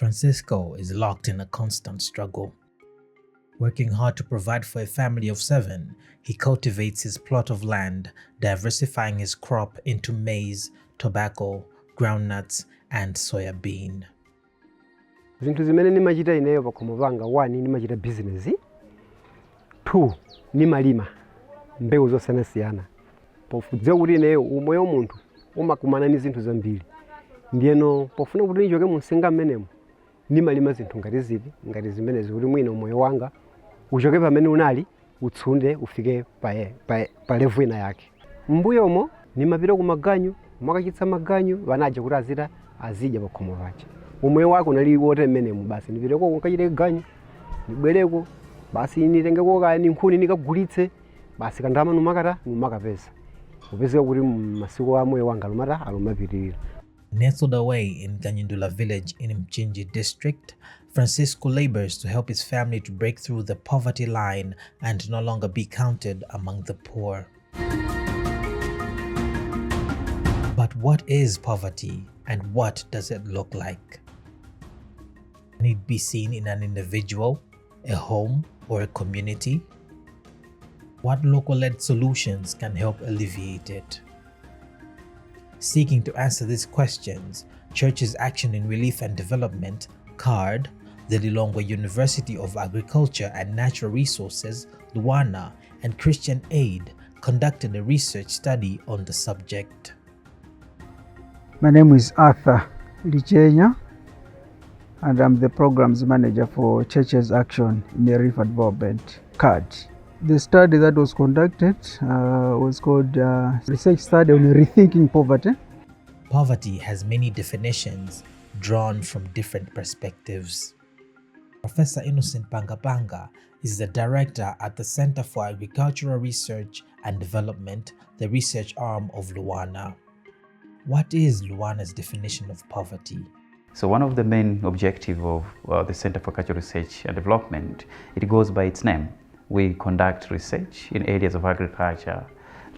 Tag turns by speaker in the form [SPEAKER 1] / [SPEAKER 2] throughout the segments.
[SPEAKER 1] Francisco is locked in a constant struggle. Working hard to provide for a family of 7, he cultivates his plot of land, diversifying his crop into maize, tobacco, groundnuts, and soya bean.
[SPEAKER 2] Zinthu zimene nimachita ineyo pakhomo panga 1 nimachita business, 2 nimalima mbewu zosiyanasiyana. Pofudziwa kuti ineyo umoyo munthu umakumana ndi zinthu zambiri. Ndiyeno pofuna kuti nichoke munsinga mmenemo nimalima zinthu ngati zimenezi kuti mwina umoyo wanga uchoke pamene unali utsunde ufike pa level ina yake. Mbuyomo nimapita ku maganyu, makachitsa maganyu vanaja kuti azidya pakhomo pache. Umoyo wako unali wote mmenemo basi nipiteko ukachite ganyu nibwereko basi nitengeko kaya nkhuni nikagulitse basi kandama numakapeza. Upezeka kuti masiku a moyo wanga alumapitirira.
[SPEAKER 1] Nestled away in Kanyindula village in Mchinji district, Francisco labors to help his family to break through the poverty line and no longer be counted among the poor. But what is poverty and what does it look like? Can it be seen in an individual, a home, or a community? What local-led solutions can help alleviate it? Seeking to answer these questions, Church's Action in Relief and Development, CARD, the Lilongwe University of Agriculture and Natural Resources, Luana, and Christian Aid conducted a research study on the subject.
[SPEAKER 3] My name is Arthur Lichenya, and I'm the Programs Manager for Church's Action in Relief and Development, CARD. The study that was conducted was called Research Study on Rethinking Poverty.
[SPEAKER 1] Poverty has many definitions drawn from different perspectives. Professor Innocent Pangapanga is the director at the Center for Agricultural Research and Development, the research arm of Luana. What is Luana's definition of poverty?
[SPEAKER 4] So one of the main objectives of the Center for Agricultural Research and Development, it goes by its name. We conduct research in areas of agriculture,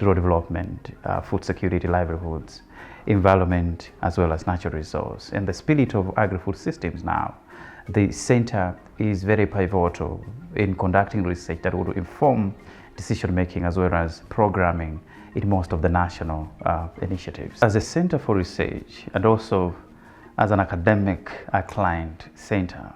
[SPEAKER 4] rural development, food security, livelihoods, environment, as well as natural resource. In the spirit of agri-food systems now, the center is very pivotal in conducting research that will inform decision-making as well as programming in most of the national initiatives. As a center for research and also as an academic client center,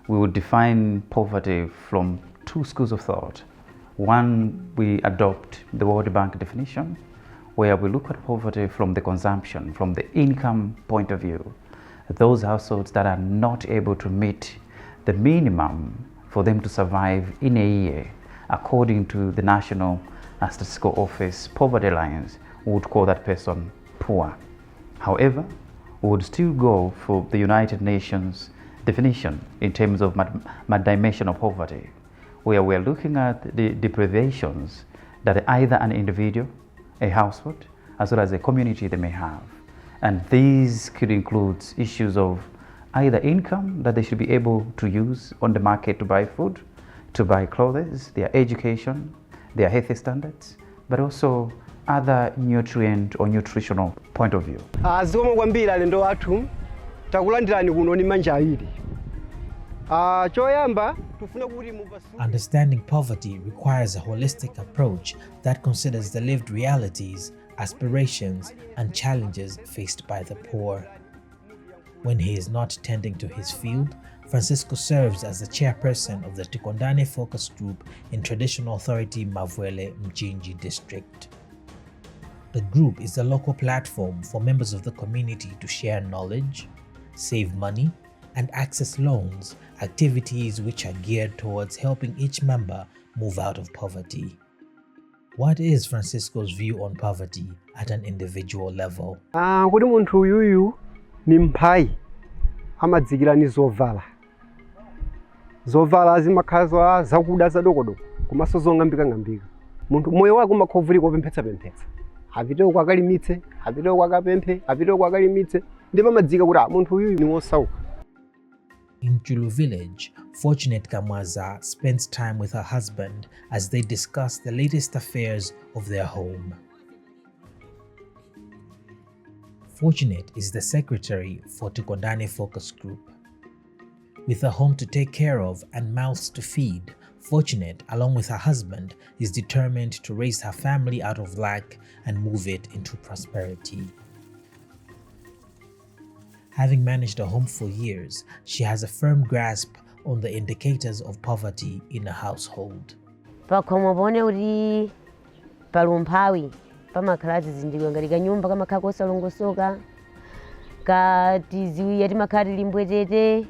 [SPEAKER 4] we would define poverty from 2 schools of thought. One, we adopt the World Bank definition, where we look at poverty from the consumption, from the income point of view. Those households that are not able to meet the minimum for them to survive in a year, according to the National Statistical Office poverty lines, we would call that person poor. However, we would still go for the United Nations definition in terms of dimension of poverty, where we're looking at the deprivations that either an individual, a household, as well as a community they may have. And these could include issues of either income that they should be able to use on the market to buy food, to buy clothes, their education, their health standards, but also other nutrient or nutritional point of view.
[SPEAKER 2] Zikomo kwambiri alendo athu takulandirani kuno ni manja awiri.
[SPEAKER 1] Understanding poverty requires a holistic approach that considers the lived realities, aspirations, and challenges faced by the poor. When he is not tending to his field, Francisco serves as the chairperson of the Tikondane Focus Group in Traditional Authority Mavwele Mchinji district. The group is a local platform for members of the community to share knowledge, save money, and access loans, activities which are geared towards helping each member move out of poverty. What is Francisco's view on poverty at an individual level?
[SPEAKER 2] Kuti munthu uyuyu ni mphai amadzikira ni zovala. Zovala zimakhaza zakuda zadokodoko komanso zong'ambika. Munthu moyo wake umakhovulika opemphetsa. Apiteko akalimitse, apiteko akapemphe, apiteko akalimitse, ndipo amadzika kuti munthu uyuyu ni wosauka.
[SPEAKER 1] In Chulu village, Fortunate Kamwaza spends time with her husband as they discuss the latest affairs of their home. Fortunate is the secretary for Tikondane Focus Group. With a home to take care of and mouths to feed, Fortunate, along with her husband, is determined to raise her family out of lack and move it into prosperity. Having managed a home for years, she has a firm grasp on the indicators of poverty in a household.
[SPEAKER 5] Pakhomo bone uri palumphawi pamakhala zizindikiro ngati kanyumba kamakhala kosalongosoka kati ziwiya timakhala limbwetete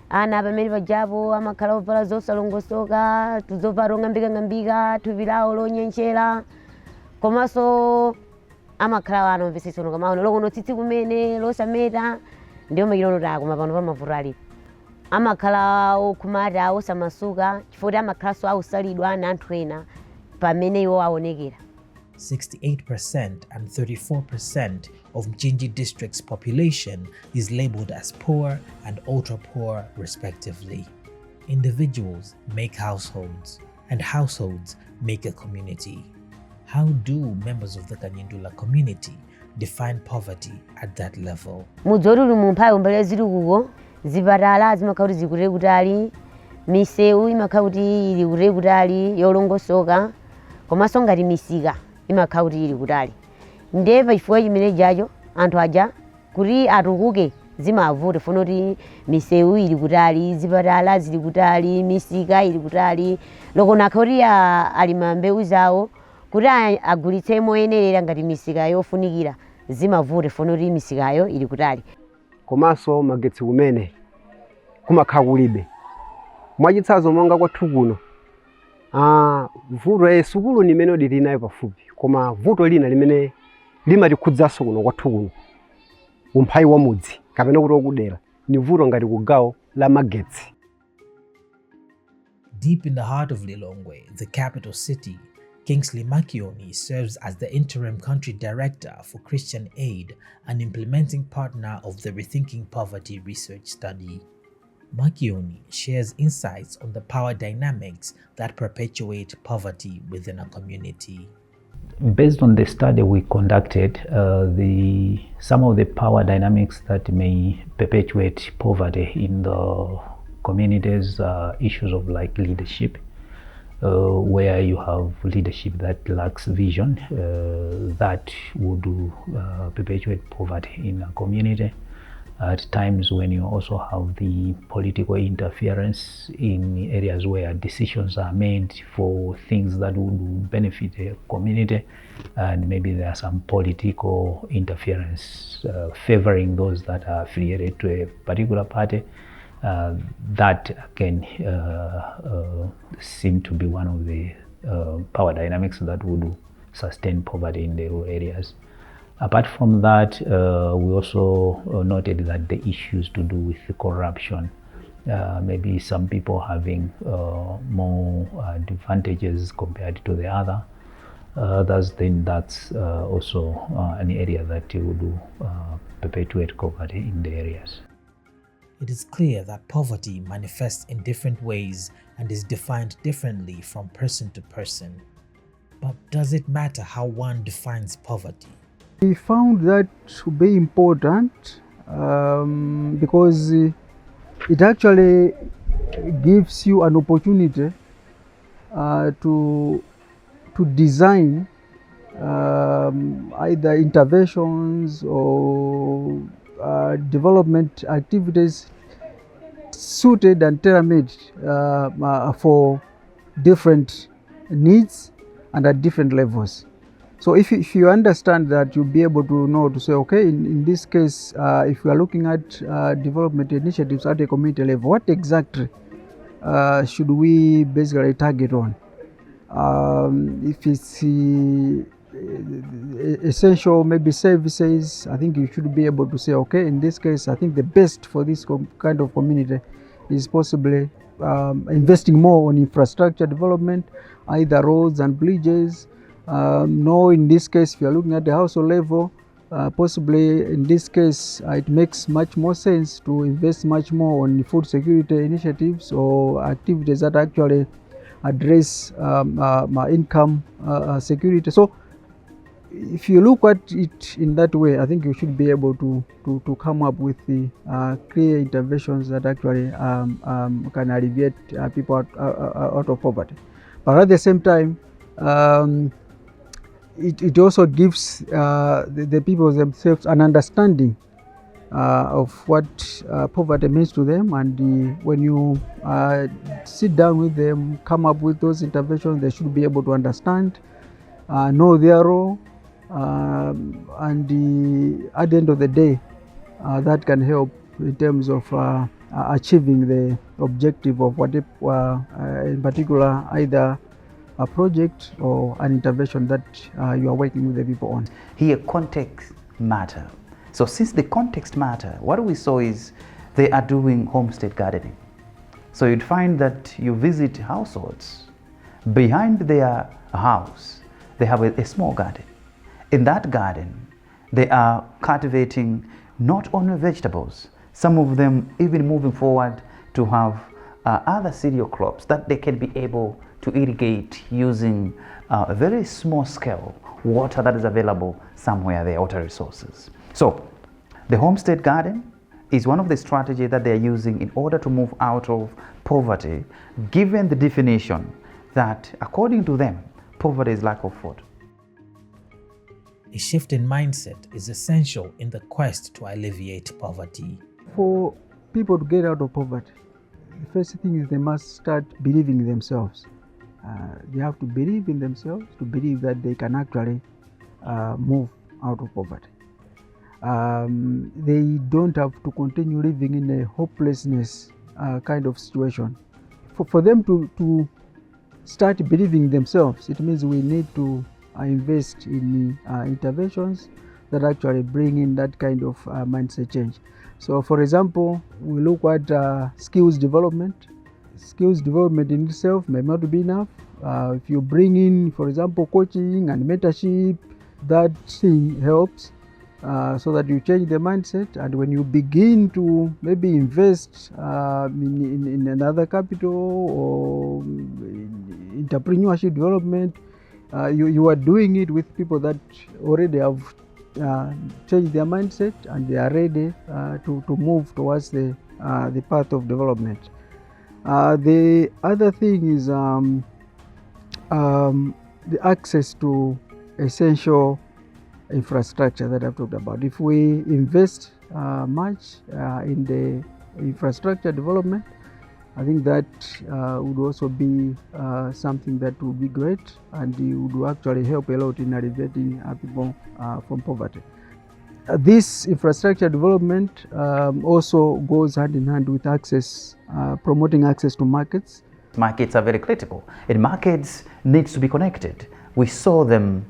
[SPEAKER 5] ana pamene pajapo amakhala ovala zosalongosoka tuzovala ng'ambika thupi lawo lonyenchera komanso amakhala ana omvetsetsa kamaona lokono tsitsi kumene losameta ndiyo makilono takoma pano pamavuto alipo amakhala okhumata osamasuka chifukwa amakhalanso ausalidwa na anthu ena pamene iwo aonekera.
[SPEAKER 1] 68% and 34% of Mchinji district's population is labeled as poor and ultra-poor respectively. Individuals make households, and households make a community. How do members of the Kanyindula community define poverty at that level?
[SPEAKER 5] Mudzori mumphawi umbale ziri kuko zipatala zimakhala kuti zikutali kutali, misewu imakhala kuti ili kutali kutali yolongosoka, komanso ngati misika imakhala kuti ili kutali. Ndiye pachifukwa chimene chacho anthu aja kuti atukuke zimavuta funa kuti misewu ili kutali, zipatala zili kutali, misika ili kutali, lokona kuti alima mbewu zawo kuti agulitse moyenerera ngati misika yofunikira zimavuta funa kuti misikayo ili kutali.
[SPEAKER 2] Komanso magetsi kumene kumakhala kulibe mwachitsanzo monga kwathu kuno vuto sukulu nimene lili nayo pafupi koma vuto lina limene limatikhudzaso kuno kwathu kuno umphawi wa mudzi kapena kuti okudera ni vuto ngati kugawo la magetsi.
[SPEAKER 1] Deep in the heart of Lilongwe, the capital city, Kingsley Makioni serves as the interim country director for Christian Aid and implementing partner of the Rethinking Poverty research study. Makioni shares insights on the power dynamics that perpetuate poverty within a community.
[SPEAKER 6] Based on the study we conducted, some of the power dynamics that may perpetuate poverty in the communities are issues of like leadership, where you have leadership that lacks vision, that would perpetuate poverty in a community. At times when you also have the political interference in areas where decisions are made for things that would benefit the community, and maybe there are some political interference favoring those that are affiliated to a particular party, that can seem to be one of the power dynamics that would sustain poverty in the rural areas. Apart from that, we also noted that the issues to do with the corruption, maybe some people having more advantages compared to the other, that's also an area that would perpetuate poverty in the areas.
[SPEAKER 1] It is clear that poverty manifests in different ways and is defined differently from person to person. But does it matter how one defines poverty?
[SPEAKER 3] We found that to be important because it actually gives you an opportunity to design either interventions or development activities suited and tailor-made for different needs and at different levels. So if you understand that, you'll be able to know to say, okay, in this case, if we are looking at development initiatives at a community level, what exactly should we basically target on? If it's essential, maybe services, I think you should be able to say, okay, in this case, I think the best for this kind of community is possibly investing more on infrastructure development, either roads and bridges. No, in this case, if you are looking at the household level, possibly in this case, it makes much more sense to invest much more on food security initiatives or activities that actually address income security. So if you look at it in that way, I think you should be able to come up with the clear interventions that actually can alleviate people out of poverty. But at the same time, it also gives the people themselves an understanding of what poverty means to them, and when you sit down with them, come up with those interventions, they should be able to understand, know their role, and at the end of the day, that can help in terms of achieving the objective of what, in particular, either a project or an intervention that you are working with the people on.
[SPEAKER 4] Here, context matter. So since the context matter, what we saw is they are doing homestead gardening. So you'd find that you visit households, behind their house, they have a small garden. In that garden, they are cultivating not only vegetables, some of them even moving forward to have other cereal crops that they can be able to irrigate using a very small scale water that is available somewhere there, water resources. So the homestead garden is one of the strategies that they're using in order to move out of poverty, given the definition that, according to them, poverty is lack of food.
[SPEAKER 1] A shift in mindset is essential in the quest to alleviate poverty.
[SPEAKER 3] For people to get out of poverty, the first thing is they must start believing in themselves. They have to believe in themselves to believe that they can actually move out of poverty. They don't have to continue living in a hopelessness kind of situation. For them to start believing themselves, it means we need to invest in interventions that actually bring in that kind of mindset change. So, for example, we look at skills development. Skills development in itself may not be enough. If you bring in, for example, coaching and mentorship, that thing helps so that you change the mindset. And when you begin to maybe invest in another capital or in entrepreneurship development, you are doing it with people that already have changed their mindset and they are ready to move towards the path of development. The other thing is the access to essential infrastructure that I've talked about. If we invest much in the infrastructure development, I think that would also be something that would be great, and it would actually help a lot in alleviating people from poverty. This infrastructure development also goes hand in hand with access, promoting access to markets.
[SPEAKER 4] Markets are very critical, and markets needs to be connected. We saw them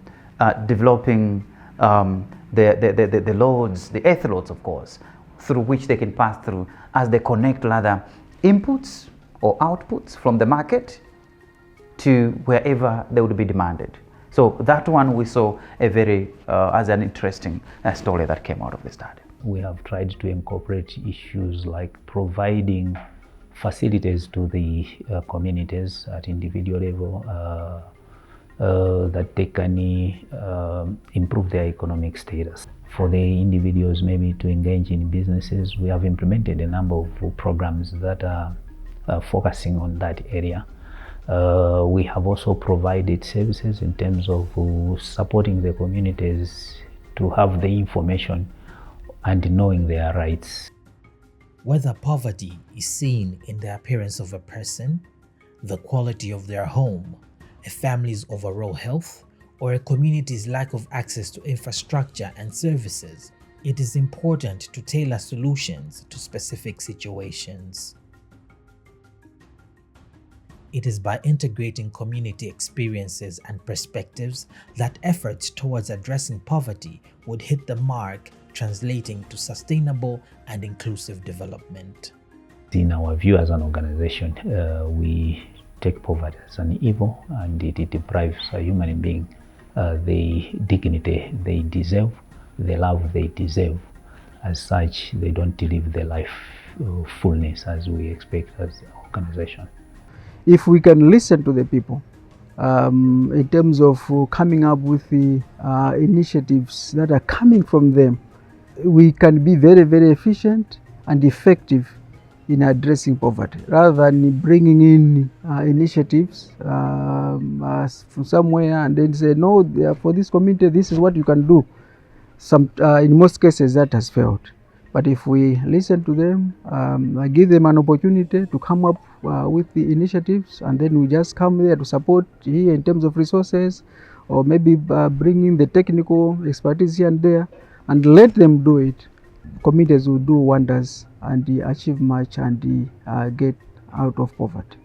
[SPEAKER 4] developing the loads, the earth loads, of course, through which they can pass through as they connect rather inputs or outputs from the market to wherever they would be demanded. So that one we saw a very as an interesting story that came out of the study.
[SPEAKER 6] We have tried to incorporate issues like providing facilities to the communities at individual level that they can improve their economic status. For the individuals maybe to engage in businesses, we have implemented a number of programs that are focusing on that area. We have also provided services in terms of supporting the communities to have the information and knowing their rights.
[SPEAKER 1] Whether poverty is seen in the appearance of a person, the quality of their home, a family's overall health, or a community's lack of access to infrastructure and services, it is important to tailor solutions to specific situations. It is by integrating community experiences and perspectives that efforts towards addressing poverty would hit the mark, translating to sustainable and inclusive development.
[SPEAKER 6] In our view as an organization, we take poverty as an evil, and it deprives a human being the dignity they deserve, the love they deserve. As such, they don't live their life fullness as we expect as an organization.
[SPEAKER 3] If we can listen to the people, in terms of coming up with the initiatives that are coming from them, we can be very, very efficient and effective in addressing poverty, rather than bringing in initiatives from somewhere and then say, no, for this community, this is what you can do. In most cases, that has failed. But if we listen to them, give them an opportunity to come up with the initiatives, and then we just come there to support here in terms of resources, or maybe bringing the technical expertise here and there, and let them do it, communities will do wonders and achieve much and get out of poverty.